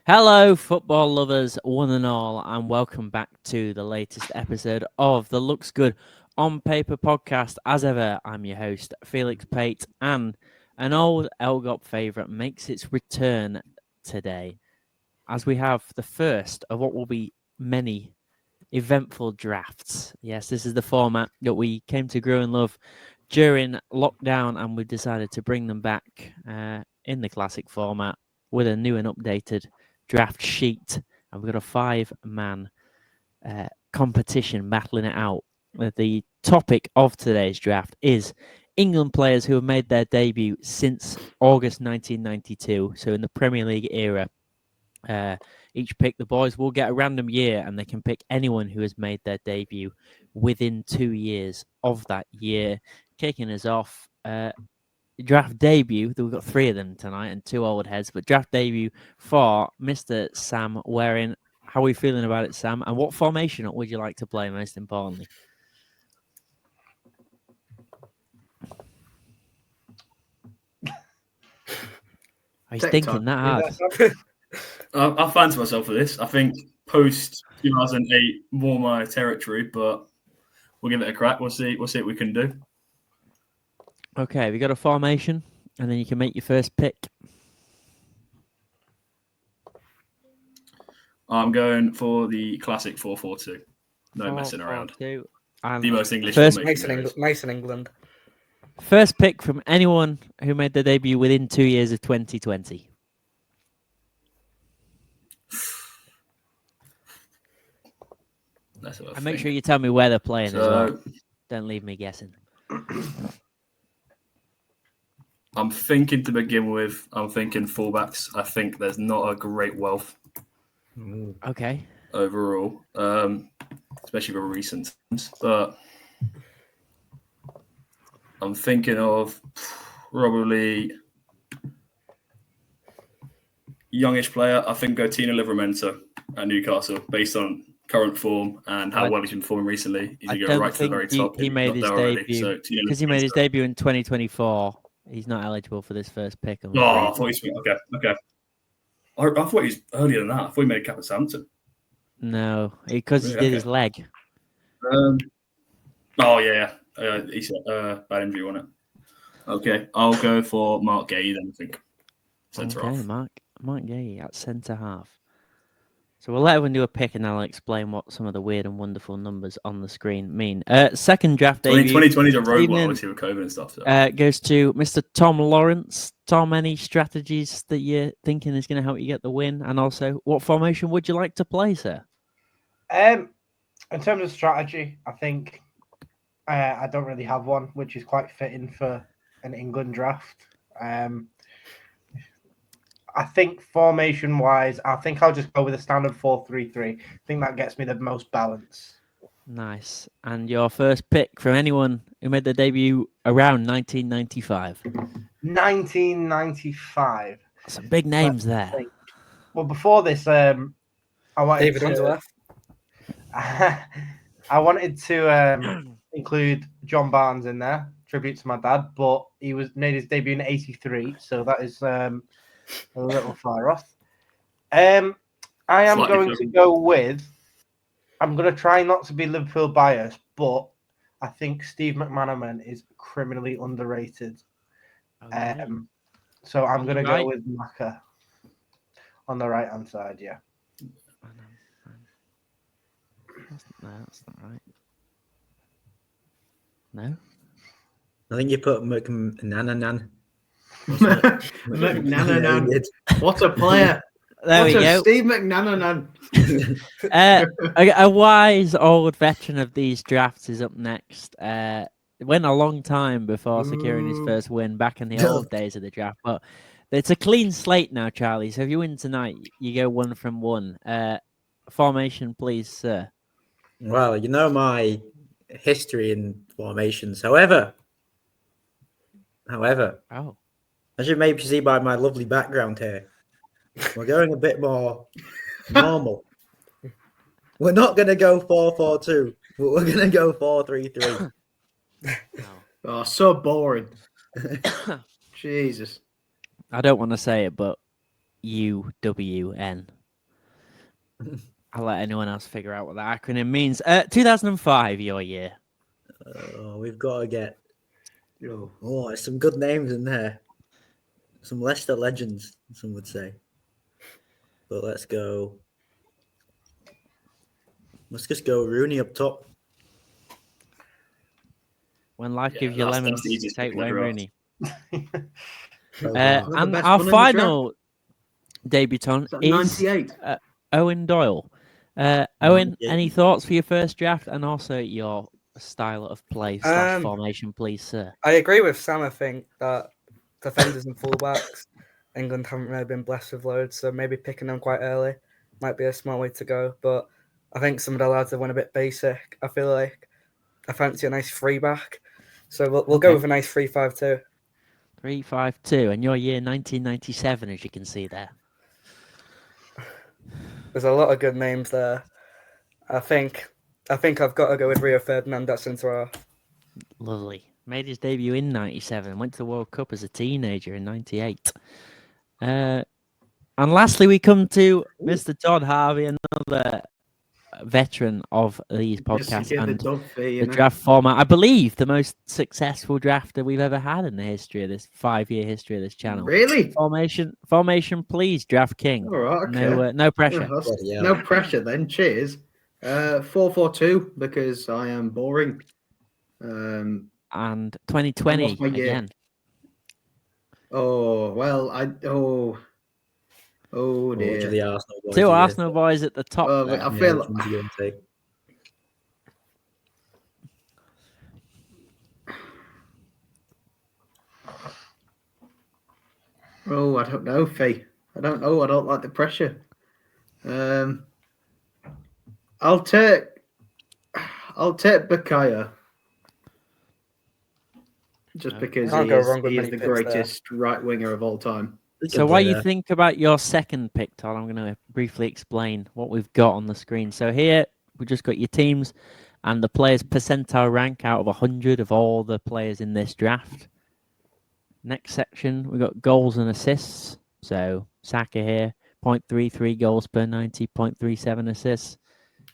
Hello, football lovers, one and all, and welcome back to the latest episode of the Looks Good on Paper podcast. As ever, I'm your host, Felix Pate, and an old LGOP favourite makes its return today as we have the first of what will be many eventful drafts. Yes, this is the format that we came to grow and love during lockdown, and we decided to bring them back in the classic format with a new and updated draft sheet, and we've got a 5-man competition battling it out. The topic of today's draft is England players who have made their debut since August 1992, so in the Premier League era. Each pick, the boys will get a random year, and they can pick anyone who has made their debut within 2 years of that year. Kicking us off, draft debut, we've got 3 of them tonight and 2 old heads, but draft debut for Mr. Sam Waring. How are we feeling about it, Sam? And what formation would you like to play, most importantly? He's thinking that hard. I fancy myself for this. I think post 2008 more my territory, but we'll give it a crack. We'll see what we can do. Okay, we got a formation, and then you can make your first pick. I'm going for the classic 4-4-2. No messing around. The most English formation. Mason England. First pick from anyone who made their debut within 2 years of 2020. And make sure you tell me where they're playing as well. Don't leave me guessing. I'm thinking to begin with, fullbacks. I think there's not a great wealth. Okay. Overall, especially for recent times. But I'm thinking of probably youngish player. I think go Tino Livramento at Newcastle based on current form and how well he's been performing recently. He's going to go right to the very top. He made his debut because he made his debut in 2024. He's not eligible for this first pick. I thought he was okay. I thought he was earlier than that. I thought he made cap at Southampton. No, because he did his leg. He's bad injury on it. Okay, I'll go for Mark Gay then. I think centre half. Mark Gay at centre half. So we'll let everyone do a pick, and I'll explain what some of the weird and wonderful numbers on the screen mean. Second draft debut. 2020 is a roadblock, obviously, with COVID and stuff. So. Goes to Mr. Tom Lawrence. Tom, any strategies that you're thinking is going to help you get the win? And also, what formation would you like to play, sir? In terms of strategy, I think I don't really have one, which is quite fitting for an England draft. I think formation-wise, I think I'll just go with a standard 4-3-3. I think that gets me the most balance. Nice. And your first pick from anyone who made their debut around 1995? 1995. Some big names there. Well, before this, I wanted David Unzler. I wanted to include John Barnes in there, tribute to my dad, but he made his debut in 83, so that is a little far off. I am going to go with, I'm going to try not to be Liverpool biased, but I think Steve McManaman is criminally underrated. Okay. So I'm going to go with Maka on the right-hand side, yeah. No, that's not right. No? I think you put McNananan. McNananan. What a player. There we go. Steve McNananan. A wise old veteran of these drafts is up next. It went a long time before securing his first win back in the old days of the draft. But it's a clean slate now, Charlie. So if you win tonight, you go 1 from 1. Formation, please, sir. Well, you know my history in formations. However, as you may see by my lovely background here, we're going a bit more normal. We're not going to go 4-4-2, but we're going to go 4-3-3. Oh, so boring. Jesus. I don't want to say it, but UWN. I'll let anyone else figure out what that acronym means. 2005, your year. We've got to get. Oh, there's some good names in there. Some Leicester legends, some would say. But let's go. Let's just go Rooney up top. When life gives you lemons, the easiest take pick in the Wayne draft. Rooney. the And best our one in the final debutant is 98. Owen Doyle. Owen, 98. any thoughts for your first draft and also your style of play / formation, please, sir? I agree with Sam. I think that defenders and fullbacks, England haven't really been blessed with loads, so maybe picking them quite early might be a smart way to go. But I think some of the lads have went a bit basic. I feel like I fancy a nice free back, so we'll go with a nice 3-5-2. 3-5-2, and your year 1997, as you can see there. There's a lot of good names there. I think I've got to go with Rio Ferdinand at centre half. Lovely. Made his debut in 97, went to the World Cup as a teenager in 98. And lastly, we come to Mr. Todd Harvey, another veteran of these podcasts and the draft format. I believe the most successful drafter we've ever had in the history of this 5-year history of this channel. Really? Formation, please, Draft King. All right, okay. No pressure. No pressure then. Cheers. 4-4-2 because I am boring. And 2020 again. Oh well, oh dear. The Arsenal boys 2 Arsenal boys at the top. I feel. Oh, I don't know, Faye. I don't know. I don't like the pressure. I'll take Bakaya. Just because he is the greatest right winger of all time. So while you think about your second pick, Todd, I'm going to briefly explain what we've got on the screen. So here, we've just got your teams and the players' percentile rank out of 100 of all the players in this draft. Next section, we've got goals and assists. So Saka here, 0.33 goals per 90, 0.37 assists.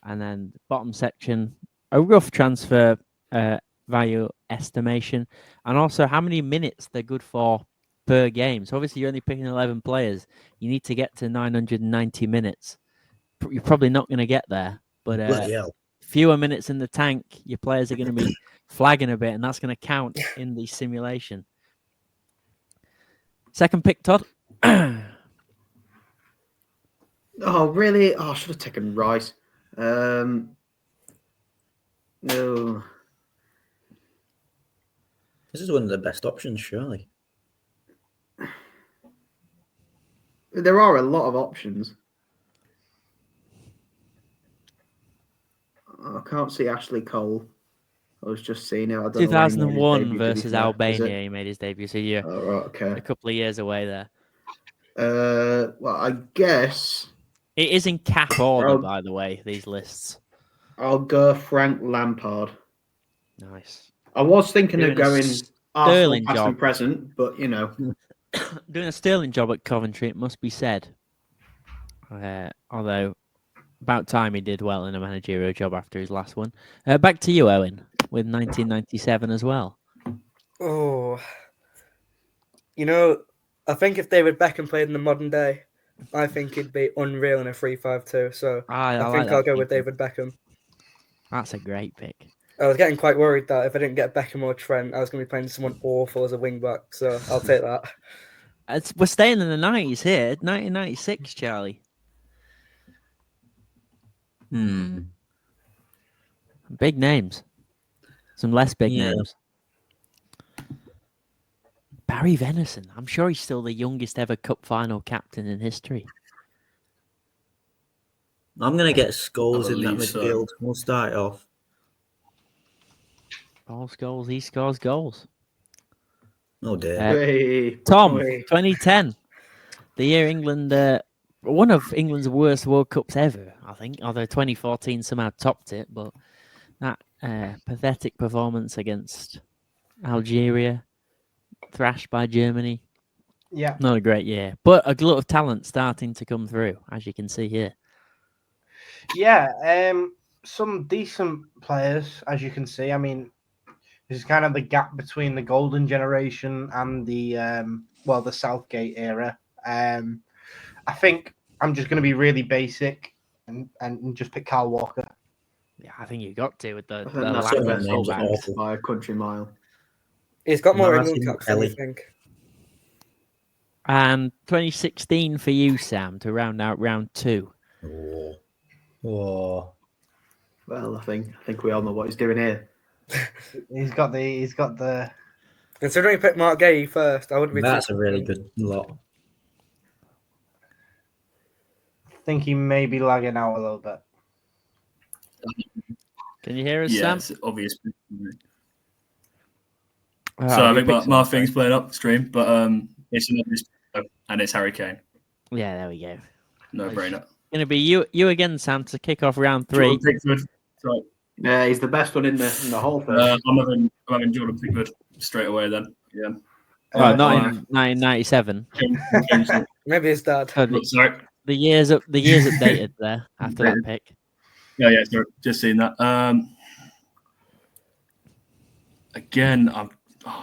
And then bottom section, a rough transfer value estimation, and also how many minutes they're good for per game. So obviously you're only picking 11 players. You need to get to 990 minutes. You're probably not going to get there, but fewer minutes in the tank, your players are going to be flagging a bit, and that's going to count in the simulation. Second pick, Todd. Oh, really? Oh, I should have taken Rice. No. This is one of the best options, surely. There are a lot of options. I can't see Ashley Cole. I was just seeing it. I don't 2001 versus Albania, he made his debut. So you're a couple of years away there. Well, I guess... It is in cap order, by the way, these lists. I'll go Frank Lampard. Nice. I was thinking of going Arsenal past job. and present, but, you know. Doing a sterling job at Coventry, it must be said. Although, about time he did well in a managerial job after his last one. Back to you, Owen, with 1997 as well. Oh. You know, I think if David Beckham played in the modern day, I think he'd be unreal in a 3-5-2. So I think I'll go with David Beckham. That's a great pick. I was getting quite worried that if I didn't get Beckham or Trent, I was going to be playing someone awful as a wing back. So I'll take that. We're staying in the 90s here. 1996, Charlie. Big names. Some less big names. Barry Venison. I'm sure he's still the youngest ever cup final captain in history. I'm going to get Scholes in that midfield. We'll start it off. Goals. He scores goals. Oh, dear. Tom, 2010. The year England... one of England's worst World Cups ever, I think. Although 2014 somehow topped it. But that pathetic performance against Algeria... thrashed by Germany. Yeah. Not a great year, but a glut of talent starting to come through, as you can see here. Yeah, some decent players, as you can see. I mean, this is kind of the gap between the golden generation and the the Southgate era. I think I'm just going to be really basic and just pick Kyle Walker. Yeah, I think you got to with the I think lack that's the of best names are option fullbacks. awful. by a country mile. He's got more Martin England caps than you Kelly. think. And 2016 for you, Sam, to round out round 2. Oh. Well, I think we all know what he's doing here. He's got the. Considering you picked Mark Gay first, I wouldn't be. That's a really good lot. I think he may be lagging out a little bit. Can you hear us, Yeah, Sam? it's obvious. Oh, So I you think picked my someone, thing's sorry. playing up stream, but it's an obvious and it's Harry Kane. Yeah, there we go. No brainer. Going to be you again, Sam, to kick off round 3. Jordan Pickford. Right. Yeah, he's the best one in the whole thing. I'm having Jordan Pickford straight away then. Yeah. Well, not fine. in 1997. Maybe his dad. Oh, Sorry. the years updated there after that pick. Yeah, sorry. Just seen that. Again, I'm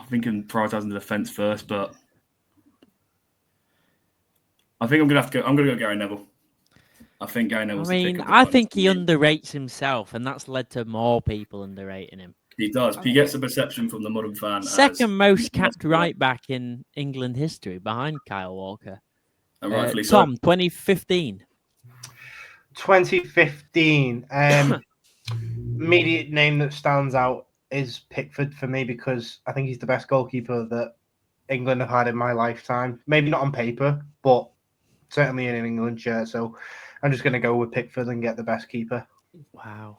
thinking prioritising the defence first, but I think I'm gonna go Gary Neville. I think Gary I Neville's mean, the pick of the I bunch think for he me. underrates himself, and that's led to more people underrating him. He does. He gets a perception from the modern fan. Second most as- capped right back in England history, behind Kyle Walker. And rightfully so. Tom, 2015. 2015. Immediate name that stands out is Pickford for me because I think he's the best goalkeeper that England have had in my lifetime. Maybe not on paper, but certainly in an England shirt. So I'm just going to go with Pickford and get the best keeper. Wow.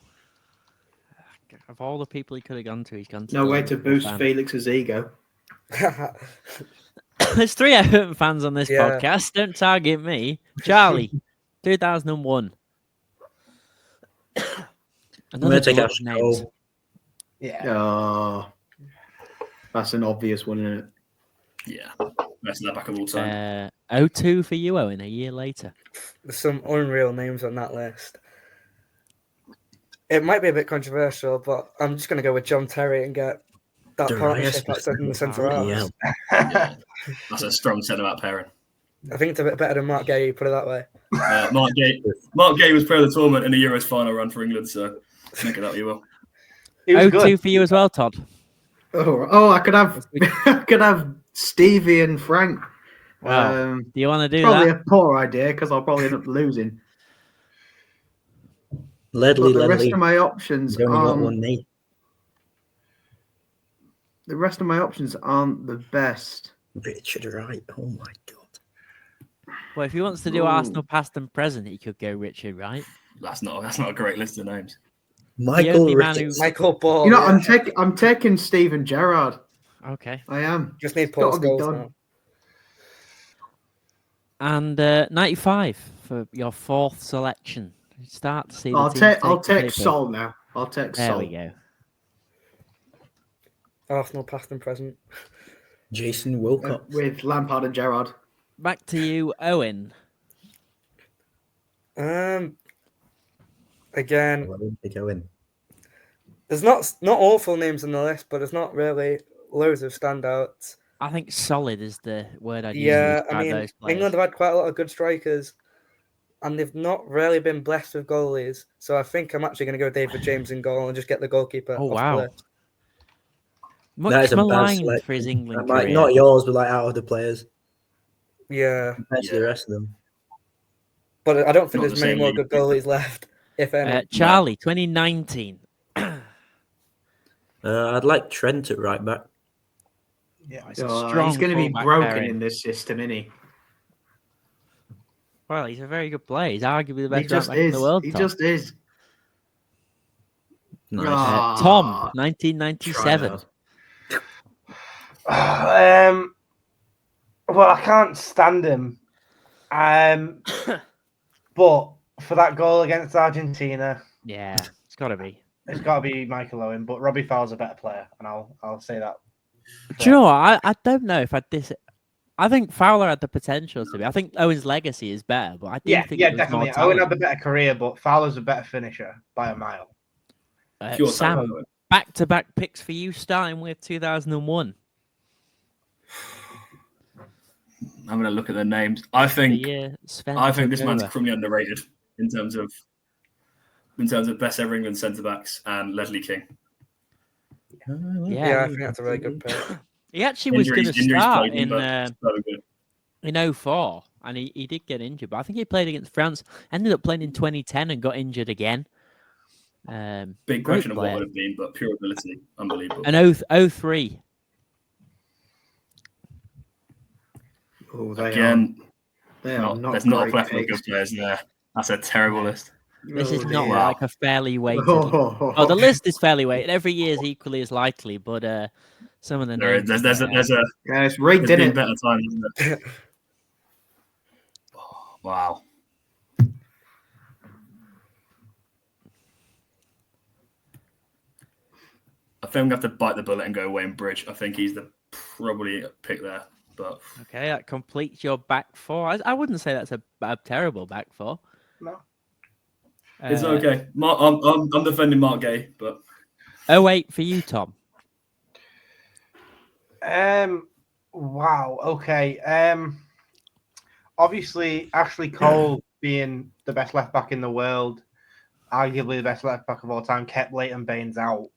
Of all the people he could have gone to, he's gone to No the way to Liverpool boost fan. Felix's ego. There's 3 Everton fans on this Yeah. podcast. Don't target me. Charlie, 2001. I'm Another going to take glut out of names. Stroll. Yeah. Oh, that's an obvious one, isn't it? Yeah. Best left back of all time. 02 for you, Owen, a year later. There's some unreal names on that list. It might be a bit controversial, but I'm just going to go with John Terry and get that Darius partnership outside in the centre Bloody halves. hell. Yeah. That's a strong centre-back pairing. I think it's a bit better than Mark Gay, put it that way. Mark Gay was player of the tournament in the Euros final run for England, so make it up you will. He was 02 good. for you as well, Todd. Oh, I could have Stevie and Frank. Wow. Do you want to do Probably that? a poor idea because I'll probably end up losing. Ledley, But the rest Ledley. of my options He's only got aren't. one knee. The rest of my options aren't the best. Richard Wright. Oh my god. Well, if he wants to do Ooh. Arsenal past and present, he could go Richard, right? That's not a great list of names. Michael only man Richards. Michael Ball. You know, yeah. I'm taking Steven Gerrard. Okay. I am. Just need gotta Paul's be goals done. now. And 95 for your 4th selection. Start to see the I'll teams take shape. Sol now. I'll take There Sol. we go. Arsenal past and present. Jason Wilcox. With Lampard and Gerrard. Back to you, Owen. Again, Olympic Owen. there's not awful names on the list, but there's not really loads of standouts. I think solid is the word I'd use to Yeah, describe I mean, those players. England have had quite a lot of good strikers, and they've not really been blessed with goalies. So I think I'm actually going to go David James in goal and just get the goalkeeper. Oh, off wow. the list. That Much is a bad maligned selection. for his England That might- career. not yours, but like out of the players. Yeah, Compared to the rest of them. but I don't think Not there's the many same more league. good goalies left, if any. Charlie, 2019. I'd like Trent at right back. Yeah. It's a Oh, strong he's going to be fullback broken pairing. in this system, isn't he? Well, he's a very good player. He's arguably the He best just right back in is. the world. He Tom. just is. Nice. Tom, Ah, 1997. Well, I can't stand him. But for that goal against Argentina, Yeah, it's got to be. it's got to be Michael Owen. But Robbie Fowler's a better player, and I'll say that. Do you know what? I don't know if I think Fowler had the potential to be. I think Owen's legacy is better, but I do think there was definitely. more Owen had talent. the better career, but Fowler's a better finisher by a mile. Pure Sam, talent, Owen. back-to-back picks for you, starting with 2001. I'm going to look at the names. I think this man's criminally criminally underrated in terms of best ever England centre backs and Leslie King. Yeah, I think that's a really good pick. He actually was going to Injuries start played him, but so good. in 04, and he did get injured, but I think he played against France, ended up playing in 2010 and got injured again. Big question of what would have been, but pure ability, unbelievable. And 03. Oh, Again, there's not a plethora of good players there. That's a terrible list. This is not dear. like a fairly weighted. Oh, the list is fairly weighted. Every year is equally as likely, but some of the names. It's rigged, there's isn't been it? better times, isn't it? Wow. I think I'm going to have to bite the bullet and go Wayne Bridge. I think he's probably a pick there. But okay, that completes your back four. I wouldn't say that's a terrible back four. No. It's okay. I'm defending Mark Gay, but 08 for you, Tom. Wow. Okay. Obviously, Ashley Cole being the best left back in the world, arguably the best left back of all time, kept Leighton Baines out.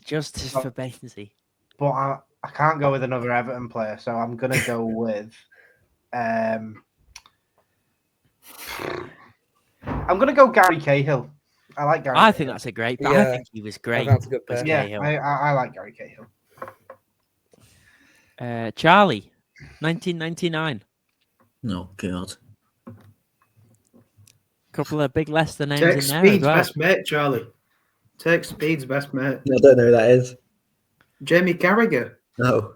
Justice for Bainesy. But I can't go with another Everton player, so I'm gonna go with. I'm gonna go Gary Cahill. I like Gary. I think that's a great. Yeah, I think he was great. That's a good pick. Yeah, Cahill. I like Gary Cahill. Charlie, 1999. Oh, God. Couple of big Leicester names Take in there Speed's as well. best mate, Charlie. Take Speed's best mate. I don't know who that is. Jamie Carragher. No.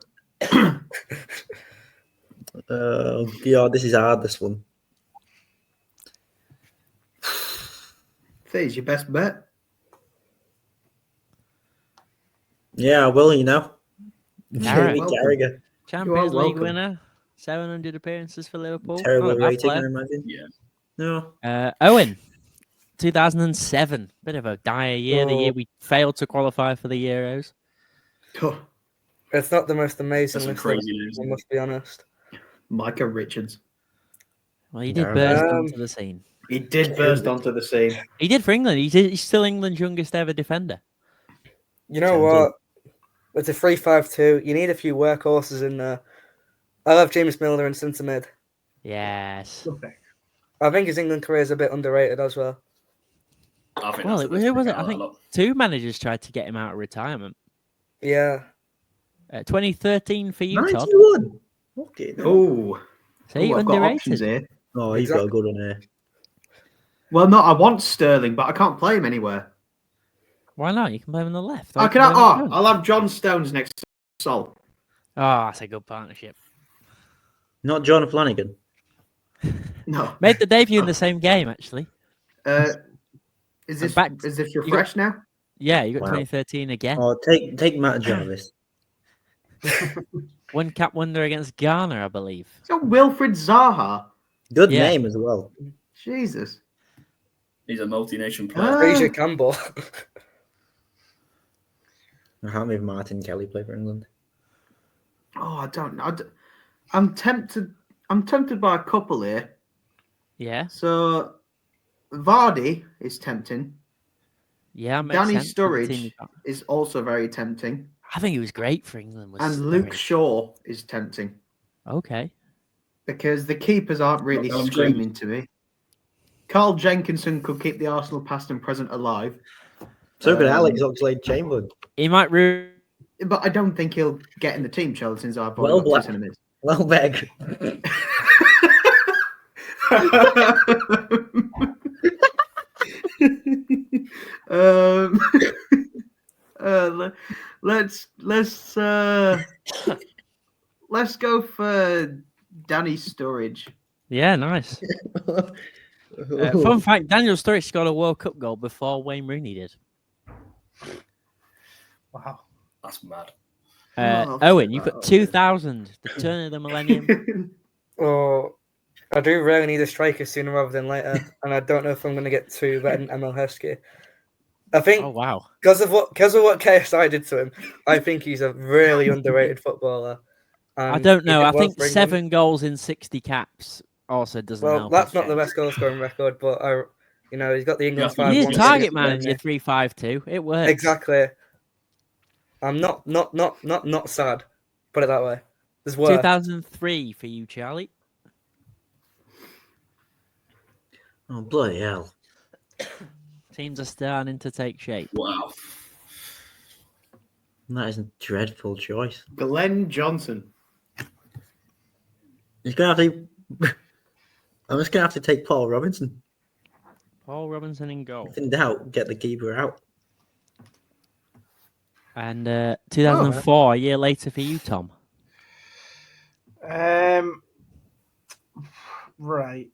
God, this is hard, this one. He's your best bet. Yeah, I will, Carragher. Jamie Carragher. Champions League welcome. winner, 700 appearances for Liverpool. Terrible Not a bad rating, I player. imagine. yeah. No. Owen, 2007. Bit of a dire year. The year we failed to qualify for the Euros. Oh, It's not the most amazing That's some list, crazy news. I must be honest. Micah Richards. Well, he did Yeah, burst um, onto the scene. He did burst onto the scene. He did for England. He's still England's youngest ever defender. You know Sounds what? It's a 3-5-2. You need a few workhorses in there. I love James Milner in centre mid. Yes. Okay. I think his England career is a bit underrated as well. I think Well, that's the best who was pick it? out I of think that lot. 2 managers tried to get him out of retirement. Yeah. 2013 for you, Todd. 91. Okay. then. Oh, See, I've got options underrated. here. Oh, he's got a good one here. Well, no, I want Sterling, but I can't play him anywhere. Why not? You can play him on the left. or I you can. play him on the front. I'll have John Stones next to Sol. Oh, that's a good partnership. Not John Flanagan. No. Made the debut in the same game, actually. Is this back- refresh now? Yeah, you got Wow. 2013 again. Oh, take Matt Jarvis. One cap wonder against Ghana, I believe. So Wilfred Zaha. Good Yeah. name as well. Jesus. He's a multi-nation player. Fraser Campbell. I can't believe Martin Kelly play for England. Oh, I don't know. I'm tempted. I'm tempted by a couple here. Yeah, So Vardy is tempting. yeah. Makes Danny sense for the team Sturridge you got. is also very tempting. I think he was great for England. Was And Luke Sturridge. Shaw is tempting Okay. because the keepers aren't really Carl screaming to me. Carl Jenkinson could keep the Arsenal past and present alive, So could Alex Oxlade-Chamberlain. He might ruin. but I don't think he'll get in the team, Chelsea, since I've Well, already got Black. 2 centimetres. Well, Beck. Let's go for Danny Sturridge. Yeah, nice. Fun fact: Daniel Sturridge scored a World Cup goal before Wayne Rooney did. Wow. That's mad. Owen, you've got 2000, the turn of the millennium. Oh, I do really need a striker sooner rather than later, and I don't know if I'm going to get two better than Emil Heskey. I think Oh wow! because of what KSI did to him, I think he's a really underrated footballer. I don't know. I think Bellingham. 7 goals in 60 caps also doesn't help. Well, that's not the best goal scoring record, but he's got the England's 5-1. You need a target man in your 3-5-2. It works. Exactly. I'm not sad. Put it that way. There's worse. 2003 for you, Charlie. Oh, bloody hell. Teams are starting to take shape. Wow. That is a dreadful choice. Glenn Johnson. He's gonna have to. I'm just gonna have to take Paul Robinson. Paul Robinson in goal. If in doubt, get the keeper out. And 2004, a year later for you, Tom. Right.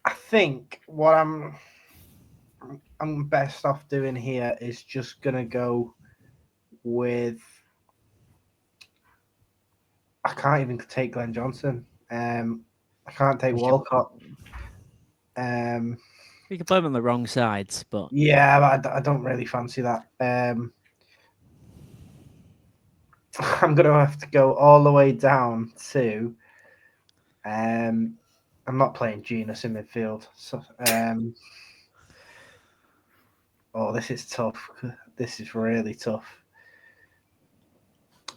I think what I'm best off doing here is just gonna go with. I can't even take Glenn Johnson. I can't take Walcott. We could play them on the wrong sides, but Yeah, but I don't really fancy that. I'm gonna have to go all the way down to. I'm not playing Genus in midfield. So, this is tough. This is really tough.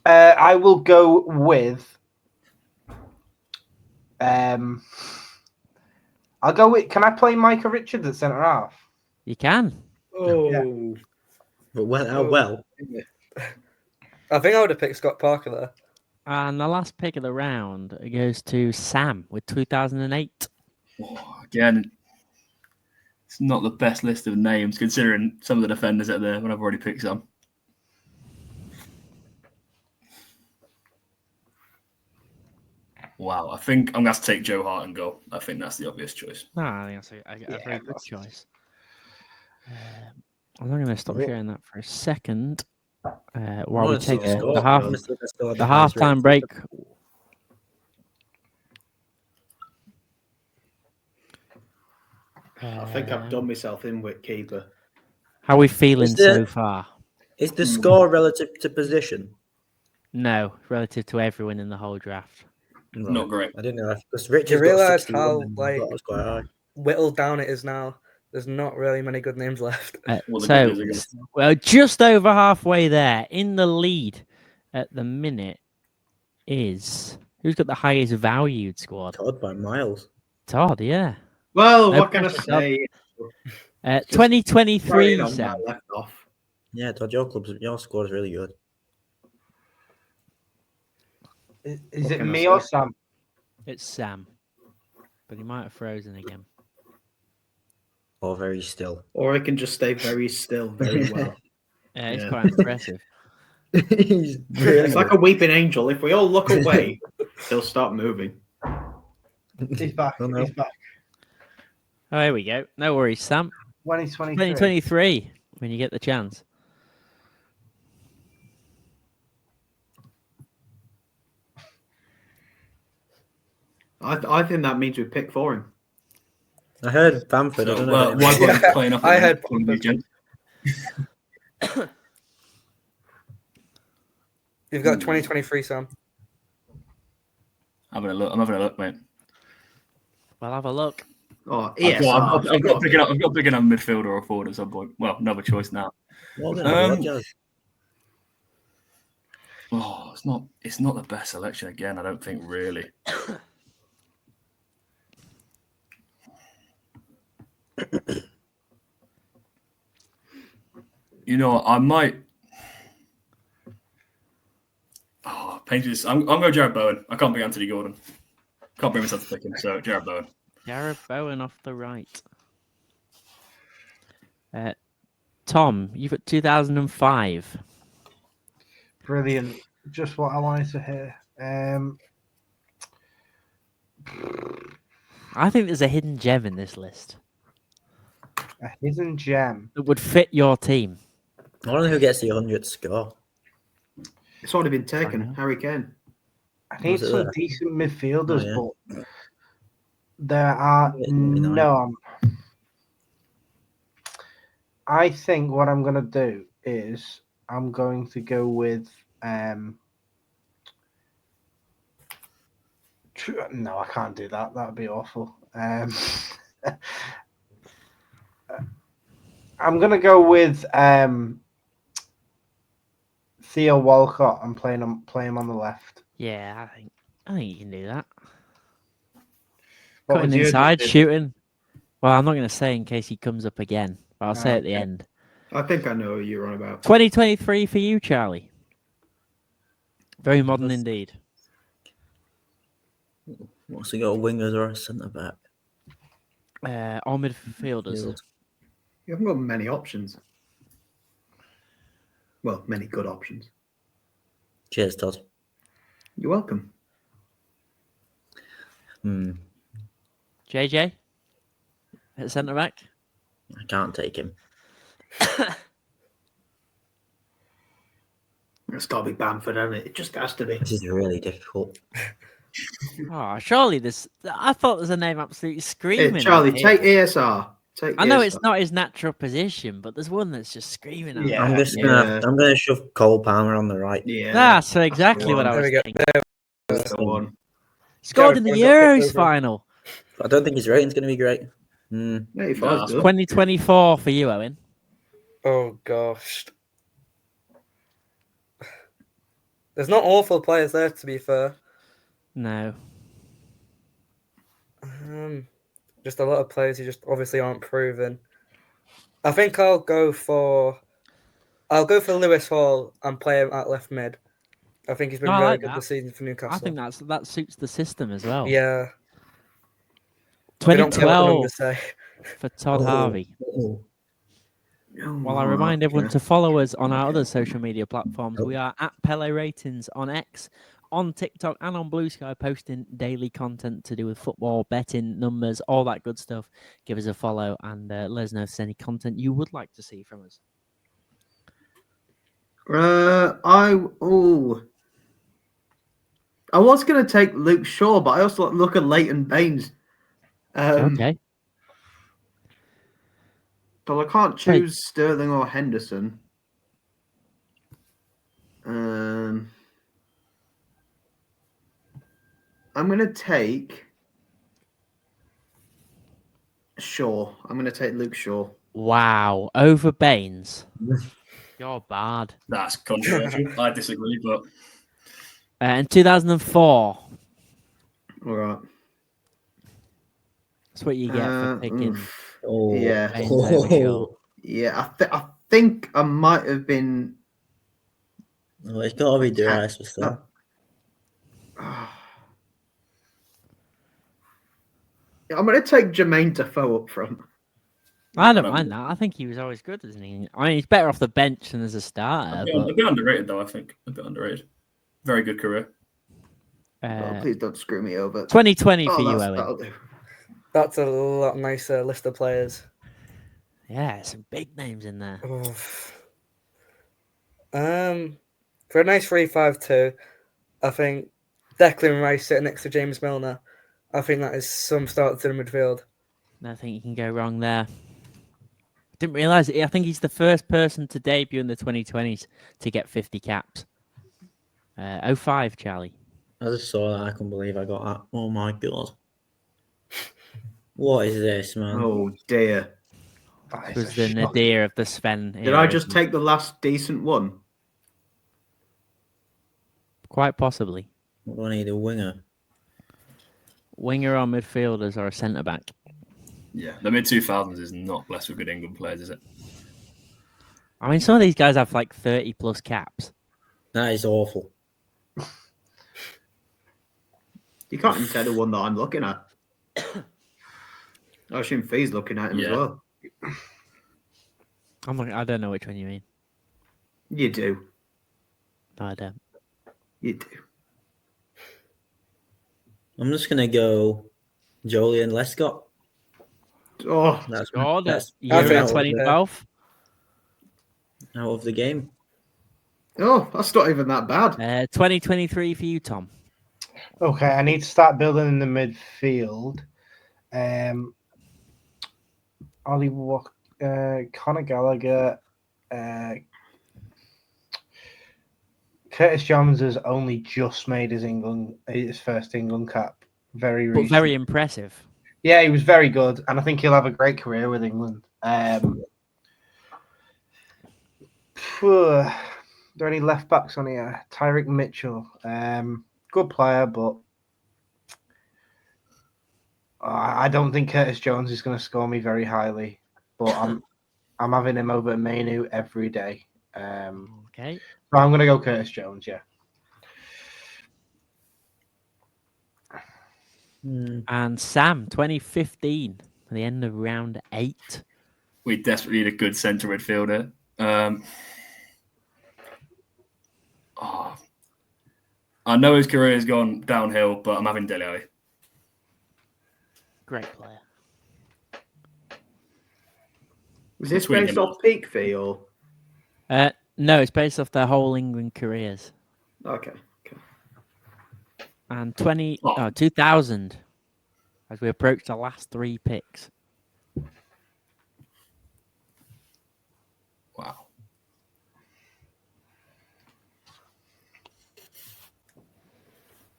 I will go with. I'll go with. Can I play Micah Richards at centre half? you can. Oh. Yeah. But well. I think I would have picked Scott Parker there. And the last pick of the round goes to Sam with 2008. Oh, again, it's not the best list of names considering some of the defenders out there when I've already picked some. Wow, I think I'm going to have to take Joe Hart and go. I think that's the obvious choice. I think that's a very good choice. I'm not going to stop sharing that for a second while we take the halftime break. I think I've done myself in with keeper. How are we feeling so far? Is the score relative to position? No, relative to everyone in the whole draft. Right. Not great. I didn't know. Because Richard's You realise got 61 how and that was quite high. whittled down it is now. There's not really many good names left. Just over halfway there. In the lead at the minute is who's got the highest valued squad? Todd by miles. Todd, yeah. Well, No what can I pressure, say? 2023, On Sam. left off. Yeah, Todd, your squad is really good. Is it me or Sam? It's Sam, but he might have frozen again. Or very still. Or it can just stay very still, very well. Yeah, it's quite impressive. He's really It's like a weeping angel. If we all look away, he'll start moving. He's back. Oh, no. He's back. Oh, here we go. No worries, Sam. 2023. 2023, when you get the chance. I think that means we pick for him. I heard Bamford. I don't know. Why was he playing off? I heard Bamford. You've got 2023, Sam. I'm having a look, mate. Well, have a look. Oh, yes. I've got to pick it up a midfielder or a forward at some point. Well, another choice now. It's not the best selection again. I don't think really. You know, I might. Oh, painful. I'm going Gerrard Bowen. I can't pick Anthony Gordon. Can't bring myself to pick him. So Gerrard Bowen. Gerrard Bowen off the right. Tom, you've got 2005. Brilliant. Just what I wanted to hear. I think there's a hidden gem in this list A hidden gem. that would fit your team. I wonder who gets the 100th score. It's already been I taken. know. Harry Kane. I need Was it some there? decent midfielders, Oh, but there are It's 99. no. I think what I'm going to do is I'm going to go with. No, I can't do that. That would be awful. I'm going to go with Theo Walcott and play him on the left. Yeah, I think you can do that. What Cutting would you inside, do? shooting. Well, I'm not going to say in case he comes up again, but I'll say at the Okay. end. I think I know who you're on about. 2023 for you, Charlie. Very modern indeed. What's he got, a wingers or a centre back? All midfielders. Field. You haven't got many options. Well, many good options. Cheers, Todd. You're welcome. JJ at centre back. I can't take him. It's got to be Bamford, hasn't it? It just has to be. This is really difficult. Oh, surely this. I thought there's a name absolutely screaming. Hey, Charlie, out here. take ESR. Take I know ESR. it's not his natural position, but there's one that's just screaming out. Yeah. I'm gonna shove Cole Palmer on the right. Yeah. That's exactly what I There was we go. thinking. That's the one. Scored in the Gareth Bale's Euros over. final. I don't think his rating's gonna be great. 85 No, is good. 2024 for you, Owen. Oh gosh. There's not awful players there, to be fair. No. Just a lot of players who just obviously aren't proven. I think I'll go for Lewis Hall and play him at left mid. I think he's been No, I really like good that. this season for Newcastle. I think that suits the system as well. Yeah. We don't care what the 2012 numbers say. for Todd Harvey. Oh. Well, I remind everyone to follow us on our other social media platforms. We are at Pele Ratings on X, on TikTok, and on Blue Sky, posting daily content to do with football, betting, numbers, all that good stuff. Give us a follow and let us know if there's any content you would like to see from us. I was going to take Luke Shaw, but I also look at Leighton Baines. Okay. But I can't choose Sterling or Henderson. I'm going to take Shaw. I'm going to take Luke Shaw. Wow. Over Baines. You're bad. That's controversial. I disagree, but In 2004. All right. That's what you get for picking. Oh. Yeah. Baines over Shaw. Yeah, I think I might have been. Oh, it's got to be Darius for stuff. I'm going to take Jermaine Defoe up front. I don't mind that. I think he was always good, isn't he? I mean, he's better off the bench than as a starter. a bit underrated, though, I think. A bit underrated. Very good career. Please don't screw me over. 2020 for you, that'll Owen. do. That's a lot nicer list of players. Yeah, some big names in there. For a nice 3-5-2, I think Declan Rice sitting next to James Milner. I think that is some start to the midfield. I think you can go wrong there. Didn't realise it. I think he's the first person to debut in the 2020s to get 50 caps. 05, Charlie. I just saw that. I can't believe I got that. Oh my god. What is this, man? Oh dear. It was the nadir of the Sven. Did I just take the last decent one? Quite possibly. What do I need? A winger? Winger or midfielders or a centre back? Yeah, the mid-2000s is not blessed with good England players, is it? I mean, some of these guys have like 30 plus caps. That is awful. You can't even say the one that I'm looking at. I assume Fee's looking at him as well. I don't know which one you mean. You do. No, I don't. You do. I'm just gonna go Jolien Lescott. Oh, That's Scored that's year think in that's 2012. out of the game. Oh, that's not even that bad. 2023 for you, Tom. Okay, I need to start building in the midfield. Ollie Walker, Conor Gallagher, Curtis Jones has only just made his first England cap. Very But recent. very impressive. Yeah, he was very good, and I think he'll have a great career with England. Are there any left backs on here? Tyrick Mitchell, good player, but I don't think Curtis Jones is going to score me very highly. But I'm having him over Mainu every day. Okay. So I'm going to go Curtis Jones. Yeah. And Sam, 2015, at the end of round 8. We desperately need a good centre midfielder. I know his career has gone downhill, but I'm having Dele Alli. Great player. Was this Between based him. off peak fee or? No, it's based off their whole England careers. Okay. And 2000, as we approach the last 3 picks. Wow.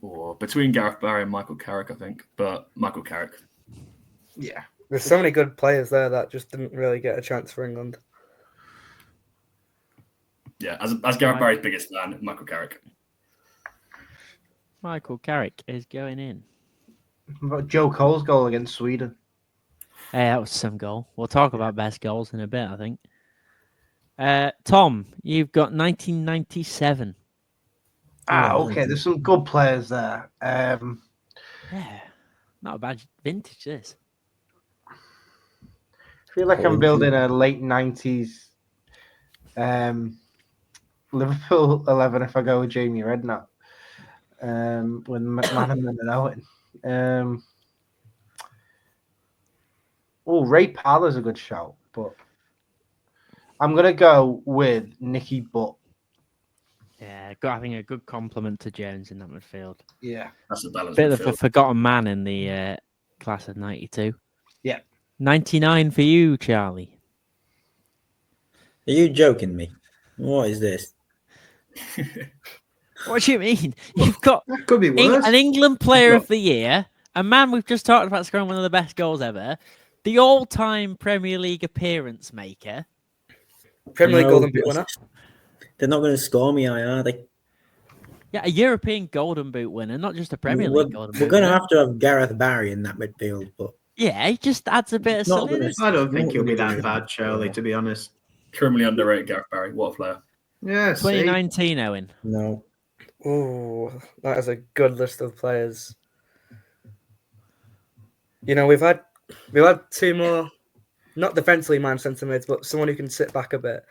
Or between Gareth Barry and Michael Carrick, I think. But Michael Carrick. Yeah. There's so many good players there that just didn't really get a chance for England. Yeah, as Gareth Barry's biggest fan, Michael Carrick. Michael Carrick is going in. What about Joe Cole's goal against Sweden? Hey, that was some goal. We'll talk about best goals in a bit, I think. Tom, you've got 1997. Okay. There's some good players there. Yeah, not a bad vintage, this. I feel like I'm building a late 90s Liverpool 11 if I go with Jamie Redknapp. With McManaman and Owen. Ray Parler's a good shout, but I'm going to go with Nicky Butt. Yeah, I think a good compliment to Jones in that midfield. Yeah. That's a balanced Bit of midfield. a forgotten man in the class of 92. Yeah. 99 for you, Charlie. Are you joking me? What is this? What do you mean? You've got That could be worse. an England Player of the Year, a man we've just talked about scoring one of the best goals ever, the all-time Premier League appearance maker. Premier League No, Golden Boot winner. They're not going to score me, are they? Yeah, a European Golden Boot winner, not just a Premier League Golden Boot We're going to winner. have to have Gareth Barry in that midfield, but Yeah, he just adds a bit of Not gonna- solidity. I don't think Not he'll be gonna that do bad, that. Charlie, to be honest. Criminally underrated Gareth Barry. What a player. Yeah, see. 2019, Owen. no. Oh, that is a good list of players. You know, we've had 2 more, not defensively minded centre mids, but someone who can sit back a bit.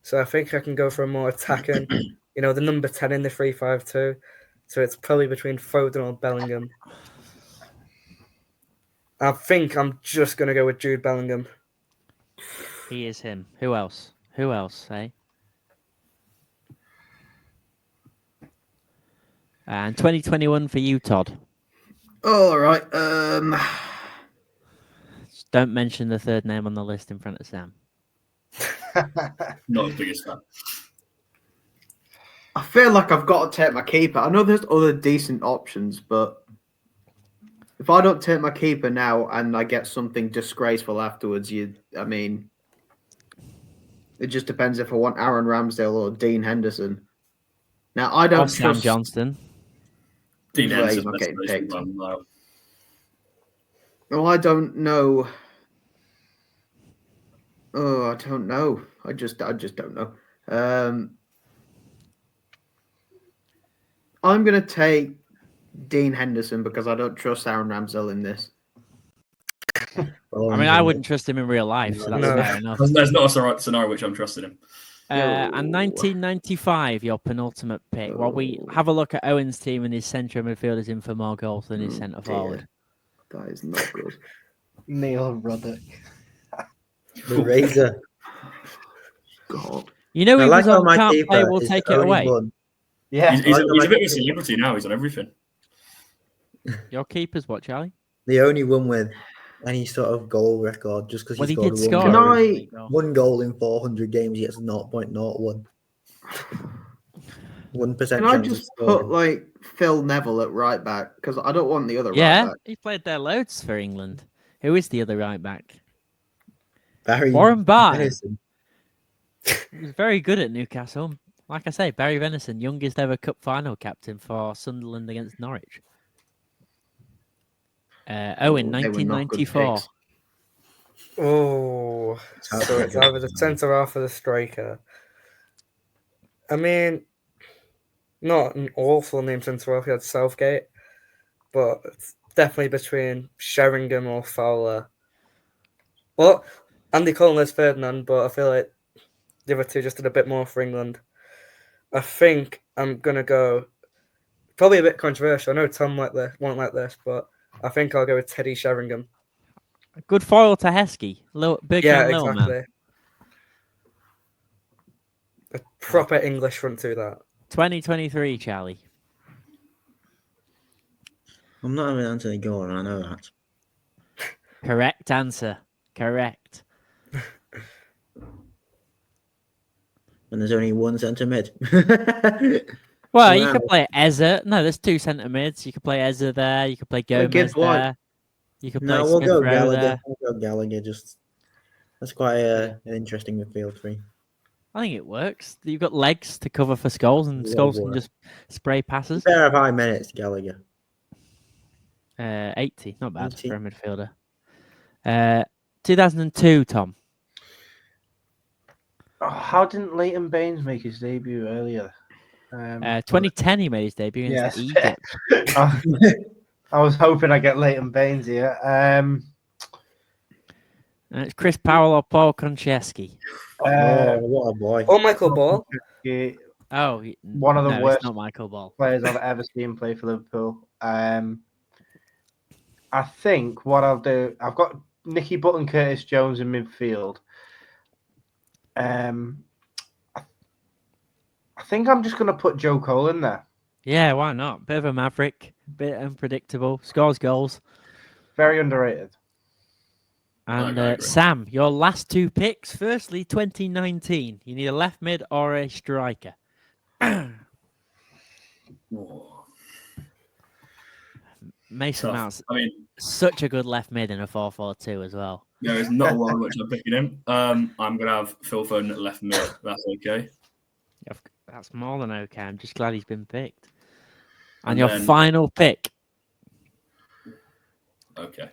So I think I can go for a more attacking, the number 10 in the 3-5-2. So it's probably between Foden or Bellingham. I think I'm just going to go with Jude Bellingham. He is him. Who else? Eh? And 2021 for you, Todd. All right. Just don't mention the third name on the list in front of Sam. Not the biggest fan. I feel like I've got to take my keeper. I know there's other decent options, but if I don't take my keeper now and I get something disgraceful afterwards, it just depends if I want Aaron Ramsdale or Dean Henderson. Now, I don't Or Sam trust... Johnston. Dean Well, he's Henderson's not best getting place picked. to run, though. Oh, I don't know. Oh, I don't know. I just don't know. I'm going to take Dean Henderson because I don't trust Aaron Ramsdale in this. I mean, I wouldn't trust him in real life, so that's No. fair enough. There's not a scenario which I'm trusting him. And 1995, your penultimate pick. While we have a look at Owen's team and his centre midfielders in for more goals than his centre forward. That is not good. Neil Ruddock. The Razor. God. You know, I he like was how on my Can't Play, keeper We'll is Take the It only Away. one. Yeah. He's a bit of a celebrity now. He's on everything. Your keeper's what, Charlie? The only one with any sort of goal record, just because Well, he he scored did one score. Can goal. I- One goal in 400 games, he gets 0.01. 1% Can I chance of just scoring. put like Phil Neville at right back because I don't want the other right Yeah, back. he played there loads for England. Who is the other right back? Barry Warren Barton. Venison. He was very good at Newcastle. Like I say, Barry Venison, youngest ever cup final captain for Sunderland against Norwich. Owen, They were not good 1994. picks. Oh, so it's either the centre half or the striker. I mean, not an awful name centre half. He had Southgate, but it's definitely between Sheringham or Fowler. Well, Andy Cole and Les Ferdinand, but I feel like the other two just did a bit more for England. I think I'm gonna go probably a bit controversial. I know Tom won't like this, but I think I'll go with Teddy Sheringham. Good foil to Heskey. Big Yeah, and little exactly. man. A proper English front to that. 2023, Charlie. I'm not having Anthony Gordon, I know that. Correct answer. Correct. And there's only one centre mid. Well, you Wow. could play Eze. No, there's two centre mids. You could play Eze there. You could play Well, Gomez Gibbs White. there. You could play No, we'll Smith go Rowe Gallagher. there. We'll go Gallagher. That's quite an interesting midfield three. I think it works. You've got legs to cover for Scholes, and Yeah, Scholes can work. just spray passes. Fair of high minutes, Gallagher. 80, not bad 80. for a midfielder. 2002, Tom. Oh, how didn't Leighton Baines make his debut earlier? 2010, he made his debut against Yes. Egypt. I was hoping I'd get Leighton Baines here. And it's Chris Powell or Paul Konchesky. What a boy. Or Michael Ball. Oh, One of the no, worst It's not Michael Ball. players I've ever seen play for Liverpool. I think what I'll do, I've got Nicky Butt and Curtis Jones in midfield. I think I'm just going to put Joe Cole in there. Yeah, why not? Bit of a maverick, bit unpredictable, scores goals. Very underrated. And I agree. Sam, your last two picks. Firstly, 2019. You need a left mid or a striker. Mason Tough. Mount's I mean, such a good left mid in a 4-4-2 as well. there is not a one which I'm picking him. I'm going to have Phil Foden at left mid. That's okay. That's more than okay. I'm just glad he's been picked. And And your then- final pick, Okay.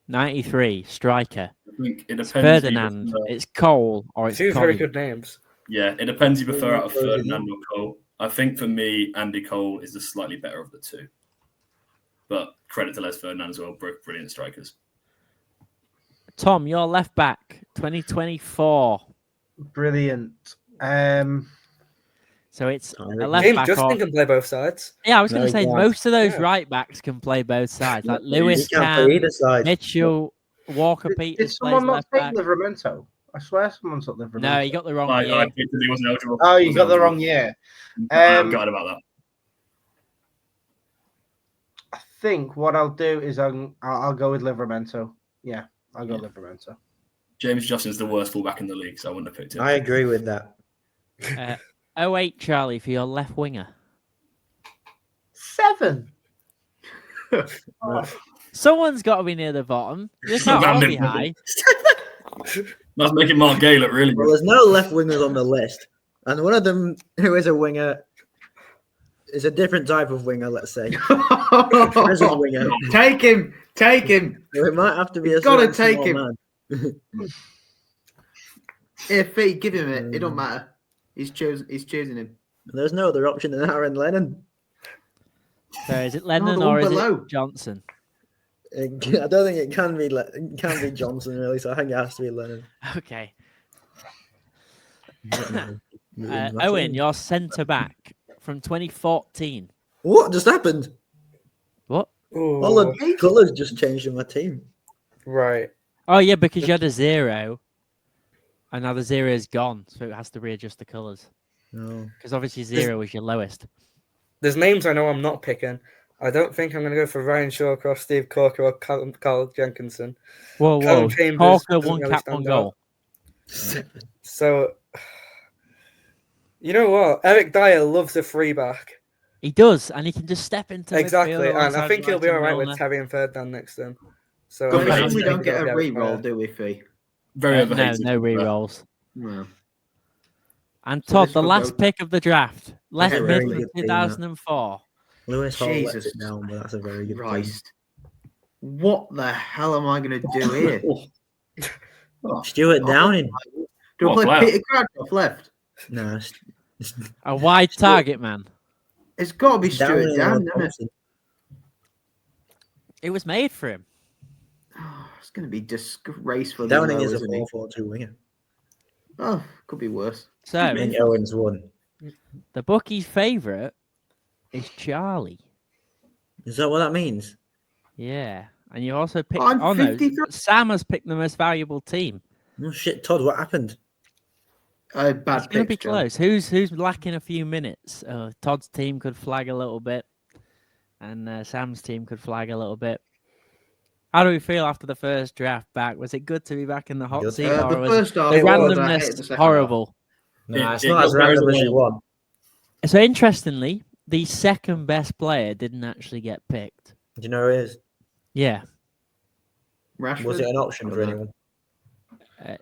93, striker. I think it It's depends. Ferdinand, it's Cole, or it's Two very Collie. good names. Yeah, it depends you prefer out of Ferdinand. Ferdinand or Cole. I think for me, Andy Cole is the slightly better of the two. But credit to Les Ferdinand as well. Brilliant strikers. Tom, your left back, 2024. Brilliant. So it's a James left James back. Justin Or, can play both sides. yeah, I was going No, to say he can't. most of those Yeah. right backs can play both sides. Like Yeah, Lewis He can't play can, either side. Mitchell, Walker Did Peters plays someone not left take back. Livermento? I swear someone took Livermento. No, you got the wrong I year. picked that he wasn't eligible. Oh, you Wasn't got the eligible. wrong year. I'm gutted about that. I think what I'll do is I'll go with Livermento. Yeah, I'll go Livermento. James Justin's the worst fullback in the league, so I wouldn't have picked him. I agree with that. 08, Charlie, for your left winger. 7. Someone's got to be near the bottom. You can't all be high. That's making Mark Gay look really Well, good. there's no left wingers on the list. And one of them who is a winger is a different type of winger, let's say. Prison winger. Take him. Take him. So it might have to be a Gotta certain take small him. man. Here, Fee, give him it. It don't matter. He's choosing him. There's no other option than Aaron Lennon. So is it Lennon the or one is below. it Johnson? I don't think it can be Johnson really, so I think it has to be Lennon. Okay. Owen, your centre back from 2014. What just happened? What? All the colours just changed in my team. Right. Oh, yeah, because you had a 0. And now the 0 is gone, so it has to readjust the colours. No. Because obviously 0 was your lowest. There's names I know I'm not picking. I don't think I'm going to go for Ryan Shawcross, Steve Corker, or Carl Jenkinson. Whoa. Callum Chambers Corker, doesn't one really cap, stand one goal. So, you know what? Eric Dyer loves a free back. He does, and he can just step into Exactly, midfield and I alongside think he'll be all right Milner. with Terry and Ferdinand next to him. So Good I thing think we don't get a it'll be Eric re-roll, Dyer. do we, Fee? Very No, overhated. no re-rolls. No. And So Todd, this the could last go- pick of the draft, left a mid very from good team, 2004. Lewis Hall lets Jesus it down, but that's a very good team. Christ. What the hell am I going to do here? Stuart Downing. Do I Oh, play wow. Peter Craddock left? No, A wide target man. It's got to be Stuart Downing Down, or isn't it? Thompson. It was made for him. Oh, it's going to be disgraceful. Downing low, is a isn't he? 4-4-2 winger. Oh, could be worse. So I think Owens won. the bookie's favourite is Charlie. Is that what that means? Yeah, and you also picked. I'm Oh no, 53. Sam has picked the most valuable team. Oh shit, Todd, what happened? Bad It's going to be picks, John. close. Who's lacking a few minutes? Todd's team could flag a little bit, and Sam's team could flag a little bit. How do we feel after the first draft back? Was it good to be back in the hot Good. seat, The or was first half, the it was. I hated the randomness second horrible? Nah, it's It not got as random very as you want. So interestingly, the second best player didn't actually get picked. Do you know who it is? Yeah, half. Rashford? Was it an option for anyone?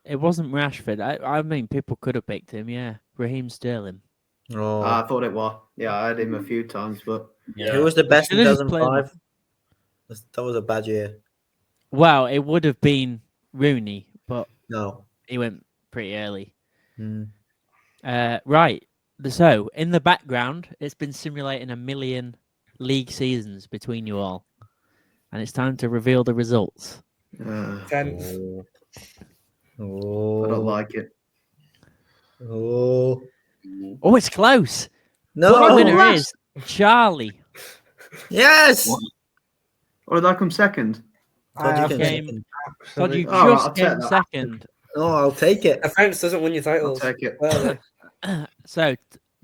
it wasn't Rashford. I mean, people could have picked him. Yeah, Raheem Sterling. Oh, I thought it was. Yeah, I had him a few times, but Yeah. who was the best in should've just played 2005? That was a bad year. Well, it would have been Rooney, but No. he went pretty early. Hmm. Right. So, in the background, it's been simulating 1 million league seasons between you all. And it's time to reveal the results. Tenth. Oh. I don't like it. Oh. Oh, it's close. No. But the winner last. is Charlie. Yes. Or did I come second? Todd, you I can came- second. Todd, you Oh, I'll just take came that. second. Oh, I'll take it. Offense doesn't win your I'll titles. take it. Clearly. So,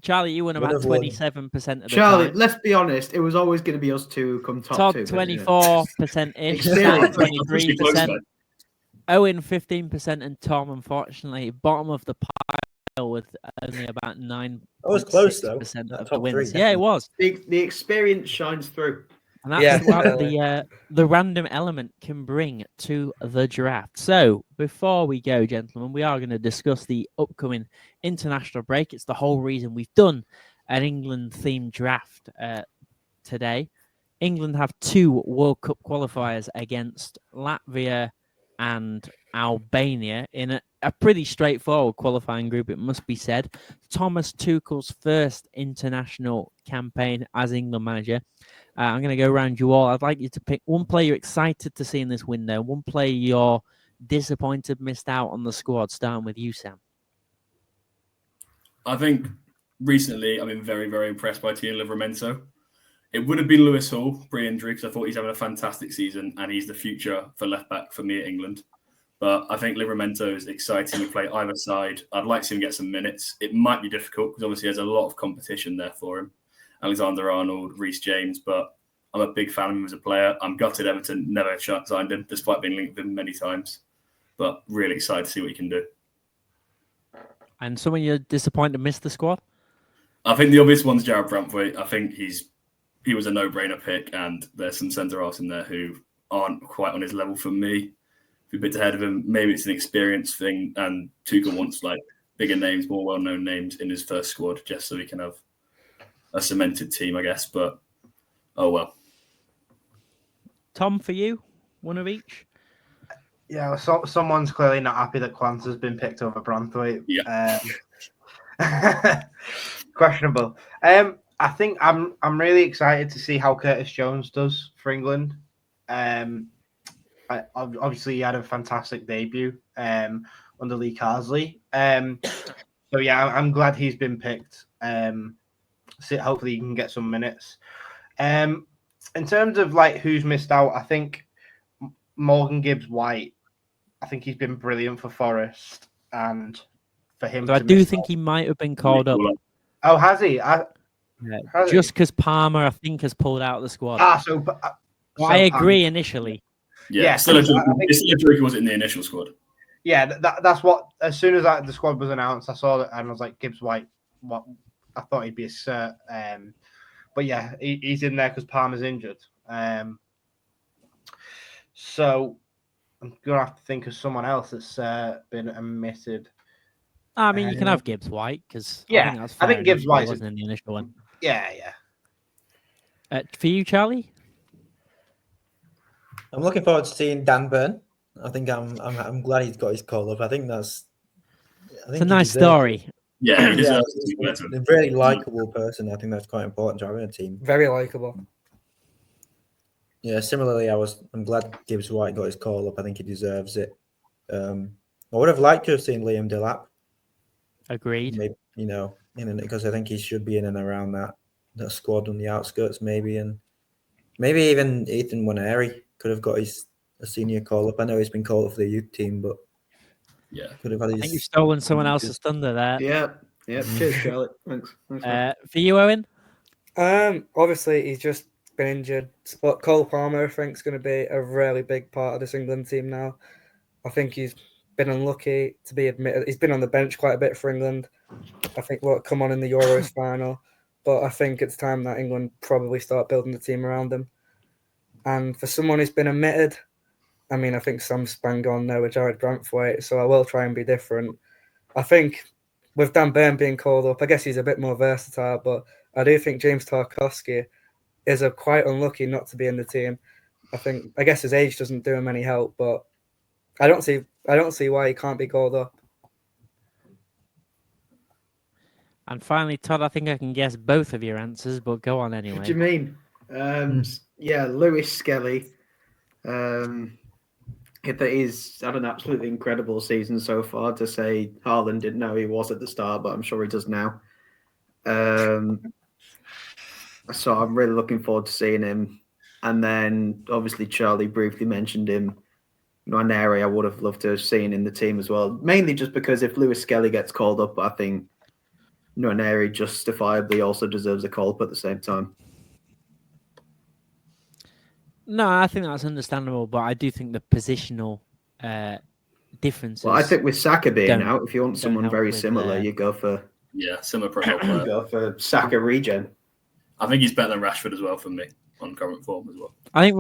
Charlie, you won Would about have won. 27% of the Charlie, time. let's be honest. It was always going to be us two who come top Todd, two. isn't it? 24%-ish. Sam, Experience. Pretty close, 23%. mate. Owen, 15%. And Tom, unfortunately, bottom of the pile with only about 9%. That was close, though. Of That the top wins. three. Yeah, it was. The experience shines through. And that's Yeah, what definitely. the random element can bring to the draft. So before we go, gentlemen, we are going to discuss the upcoming international break. It's the whole reason we've done an England-themed draft today. England have 2 World Cup qualifiers against Latvia and Albania in a pretty straightforward qualifying group, it must be said. Thomas Tuchel's first international campaign as England manager. I'm going to go around you all. I'd like you to pick one player you're excited to see in this window, one player you're disappointed missed out on the squad, starting with you, Sam. I think recently I've been very, very impressed by Tino Livramento. It would have been Lewis Hall pre-injury because I thought he's having a fantastic season and he's the future for left back for me at England. But I think Livramento is exciting to play either side. I'd like to see him get some minutes. It might be difficult because obviously there's a lot of competition there for him. Alexander-Arnold, Reece James, but I'm a big fan of him as a player. I'm gutted Everton never signed him, despite being linked with him many times. But really excited to see what he can do. And someone you're disappointed missed the squad? I think the obvious one's Gerrard Brantwaite. I think he was a no-brainer pick, and there's some centre-halves in there who aren't quite on his level for me. A bit ahead of him. Maybe it's an experience thing, and Tuchel wants like bigger names, more well-known names in his first squad, just so he can have a cemented team, I guess. But oh well. Tom, for you, one of each. Yeah, so someone's clearly not happy that Kwanzaa's been picked over Brantwaite. Yeah. Questionable. I think I'm really excited to see how Curtis Jones does for England. Obviously, he had a fantastic debut under Lee Carsley. So yeah, I'm glad he's been picked. So hopefully, he can get some minutes. In terms of like who's missed out, I think Morgan Gibbs-White. I think he's been brilliant for Forest. and for him So I to do miss think he might have been called up. Oh, has he? Just because Palmer, I think, has pulled out of the squad. So I agree initially. Yeah, still it's still a joke he wasn't in the initial squad. Yeah, that's what. As soon as the squad was announced, I saw it and I was like, Gibbs White. What? I thought he'd be a cert. But yeah, he's in there because Palmer's injured. So I'm gonna have to think of someone else that's been omitted. I mean, you can have Gibbs White because I think Gibbs White wasn't in the initial one. Yeah. For you, Charlie, I'm looking forward to seeing Dan Burn. I think I'm glad he's got his call up. I think it's a nice story. Yeah, he deserves he's a very likable person. I think that's quite important to having a team. Very likable. Yeah, similarly, I'm glad Gibbs White got his call up. I think he deserves it. I would have liked to have seen Liam Delap. Agreed. Maybe, because I think he should be in and around that squad on the outskirts, maybe, and maybe even Ethan Waneri could have got a senior call up. I know he's been called up for the youth team, but yeah, could have had his. I think you've stolen someone else's thunder there. Yeah. Cheers, Charlotte. Thanks. For you, Owen. Obviously, he's just been injured, but Cole Palmer, I think, is going to be a really big part of this England team now. I think he's been unlucky to be admitted. He's been on the bench quite a bit for England. I think come on in the Euros final, but I think it's time that England probably start building the team around him. And for someone who's been omitted, I mean, I think Sam bang on there with Gerrard Branthwaite, so I will try and be different. I think with Dan Burn being called up, I guess he's a bit more versatile, but I do think James Tarkowski is quite unlucky not to be in the team. I guess his age doesn't do him any help, but I don't see why he can't be called up. And finally, Todd, I think I can guess both of your answers, but go on anyway. What do you mean? Yeah, Lewis Skelly. He's had an absolutely incredible season so far. To say Haaland didn't know he was at the start, but I'm sure he does now. So I'm really looking forward to seeing him. And then, obviously, Charlie briefly mentioned him. An area I would have loved to have seen in the team as well. Mainly just because if Lewis Skelly gets called up, I think an area justifiably also deserves a call up at the same time. No, I think that's understandable, but I do think the positional differences. Well, I think with Saka being out, if you want someone very similar, you go for similar profile player. Go for Saka regen. I think he's better than Rashford as well for me on current form as well. I think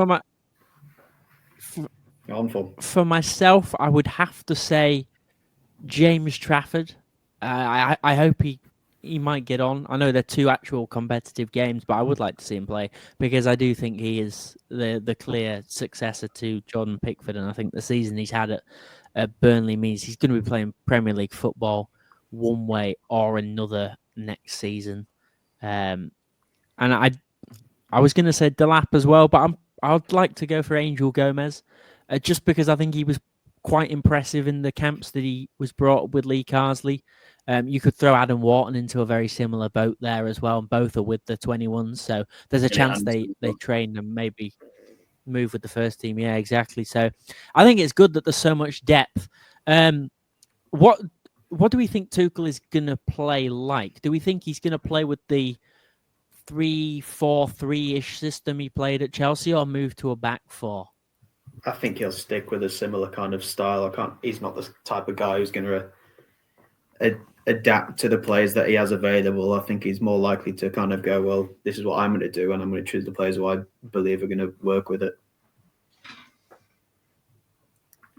For myself, I would have to say James Trafford. I hope he might get on. I know they're two actual competitive games, but I would like to see him play because I do think he is the clear successor to Jordan Pickford, and I think the season he's had at Burnley means he's going to be playing Premier League football one way or another next season. And I was going to say Delap as well, but I'd like to go for Angel Gomez. Just because I think he was quite impressive in the camps that he was brought up with Lee Carsley. You could throw Adam Wharton into a very similar boat there as well, and both are with the 21s. So there's a chance they train and maybe move with the first team. Yeah, exactly. So I think it's good that there's so much depth. What do we think Tuchel is going to play like? Do we think he's going to play with the 3-4-3-ish system he played at Chelsea or move to a back four? I think he'll stick with a similar kind of style. He's not the type of guy who's going to adapt to the players that he has available. I think he's more likely to kind of go, well, this is what I'm going to do, and I'm going to choose the players who I believe are going to work with it.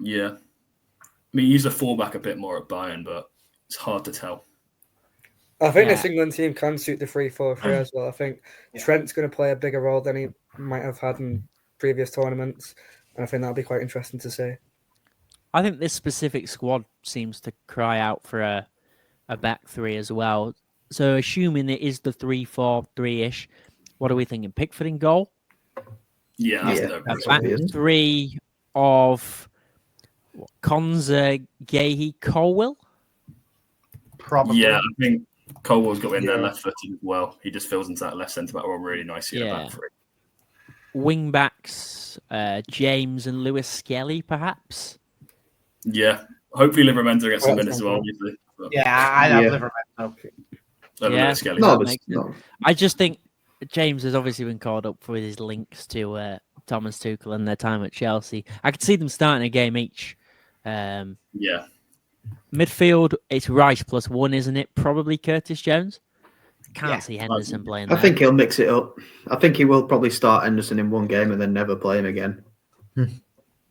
Yeah. I mean, he used a fullback a bit more at Bayern, but it's hard to tell. I think this England team can suit the 3-4-3 as well. I think Trent's going to play a bigger role than he might have had in previous tournaments. And I think that'll be quite interesting to see. I think this specific squad seems to cry out for a back three as well. So assuming it is the 3-4-3-ish, what are we thinking? Pickford in goal? Yeah. A back three of Konza, Gahey, Colwill? Probably. Yeah, I think Colwell's got in there left-footed as well. He just fills into that left centre-back role really nicely in a back three. Wing backs, James and Lewis Skelly, perhaps? Yeah, hopefully Livramento gets some minutes as well, obviously. But Yeah, I have Yeah. Livramento. over Yeah. Lewis Skelly. No, No, that it's makes sense. not. I just think James has obviously been called up for his links to Thomas Tuchel and their time at Chelsea. I could see them starting a game each. Yeah. Midfield, it's Rice +1, isn't it? Probably Curtis Jones. Can't Yeah. see Henderson playing I there. think he'll mix it up. I think he will probably start Henderson in one game and then never play him again.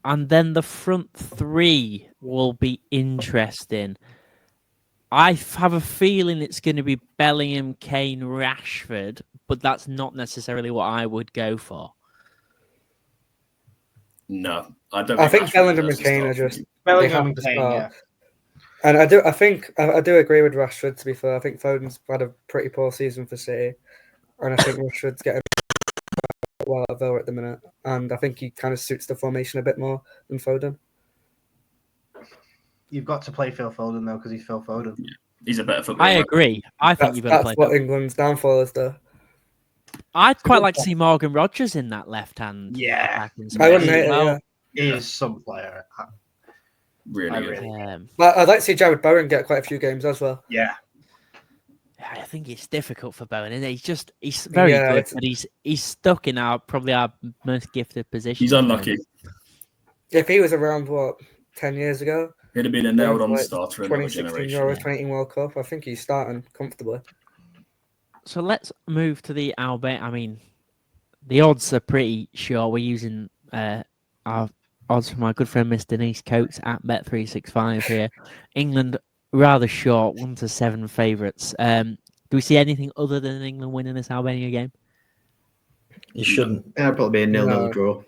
And then the front three will be interesting. I have a feeling it's going to be Bellingham, Kane, Rashford, but that's not necessarily what I would go for. No, I don't. I think Rashford Bellingham deserves and to Kane start are for just me. Bellingham have and to Kane, start. yeah. And I do agree with Rashford. To be fair, I think Foden's had a pretty poor season for City, and I think Rashford's getting well at Villa at the minute, and I think he kind of suits the formation a bit more than Foden. You've got to play Phil Foden, though, because he's Phil Foden. He's a better footballer. I agree. I think you've got to That's play. what England's downfall is, though. I'd quite good like to point. see Morgan Rogers in that left hand. Yeah. I wouldn't space hate as it. well. Yeah, He is some player. Really I good. really- but I'd like to see Jared Bowen get quite a few games as well. Yeah. I think it's difficult for Bowen, isn't it? He's very Yeah, good, it's- but he's stuck in probably our most gifted position. He's unlucky. If he was around 10 years ago, He'd have been a nailed-on like starter in another 2016 generation. Euro 2018 World Cup, I think he's starting comfortably. So let's move to the Albert. I mean, the odds are pretty sure. We're using our odds from my good friend Miss Denise Coates at Bet365 here. England rather short, 1-7 favourites. Do we see anything other than England winning this Albania game? You shouldn't. It'll probably be a 0-0 No. draw.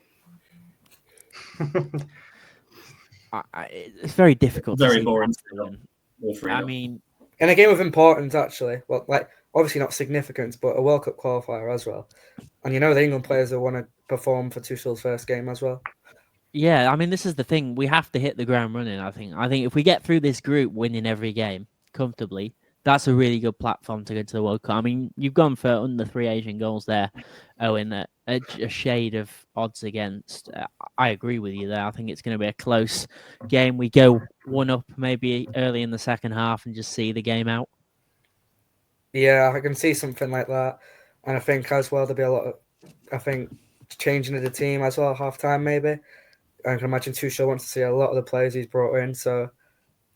It's very difficult. Very to see boring. that happen. All three. I mean, In a game of importance, actually, well, like obviously not significance, but a World Cup qualifier as well. And the England players will want to perform for Tuchel's first game as well. yeah, I mean, this is the thing. We have to hit the ground running, I think. I think if we get through this group winning every game comfortably, that's a really good platform to go to the World Cup. I mean, you've gone for under 3 Asian goals there, Owen, a shade of odds against. I agree with you there. I think it's going to be a close game. We go 1-up maybe early in the second half and just see the game out. Yeah, I can see something like that. And I think as well, there'll be a lot of, changing of the team as well, half time maybe. I can imagine Tuchel wants to see a lot of the players he's brought in. So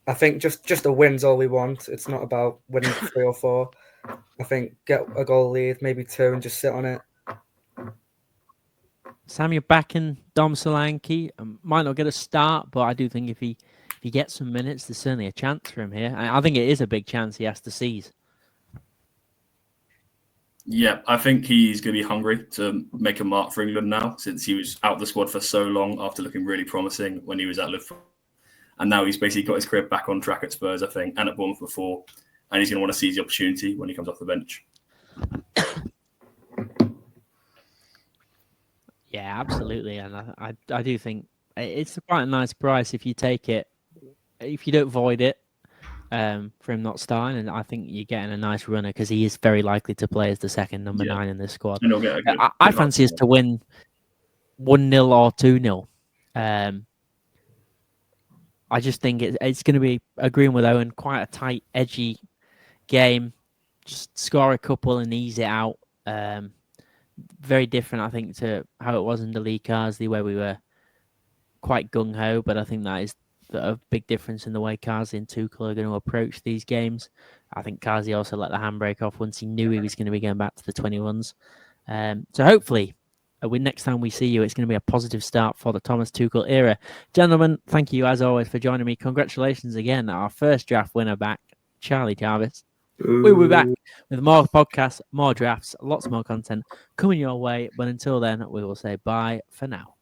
I think just a win's all we want. It's not about winning 3 or 4. I think get a goal lead, maybe 2, and just sit on it. Sam, you're backing Dom Solanke. Might not get a start, but I do think if he gets some minutes, there's certainly a chance for him here. I think it is a big chance he has to seize. Yeah, I think he's going to be hungry to make a mark for England now, since he was out of the squad for so long after looking really promising when he was at Liverpool. And now he's basically got his career back on track at Spurs, I think, and at Bournemouth before. And he's going to want to seize the opportunity when he comes off the bench. Yeah, absolutely. And I do think it's quite a nice price if you take it, if you don't void it for him not starting. And I think you're getting a nice runner because he is very likely to play as the second number 9 in this squad. And he'll get a good, I fancy us to win 1-0 or 2-0. I just think it's going to be, agreeing with Owen, quite a tight, edgy game. Just score a couple and ease it out. Very different, I think, to how it was in the Lee Carsley, where we were quite gung-ho, but I think that is a big difference in the way Carsley and Tuchel are going to approach these games. I think Carsley also let the handbrake off once he knew he was going to be going back to the 21s. So hopefully, next time we see you, it's going to be a positive start for the Thomas Tuchel era. Gentlemen, thank you as always for joining me. Congratulations again, our first draft winner back, Charlie Jarvis. We'll be back with more podcasts, more drafts, lots more content coming your way. But until then, we will say bye for now.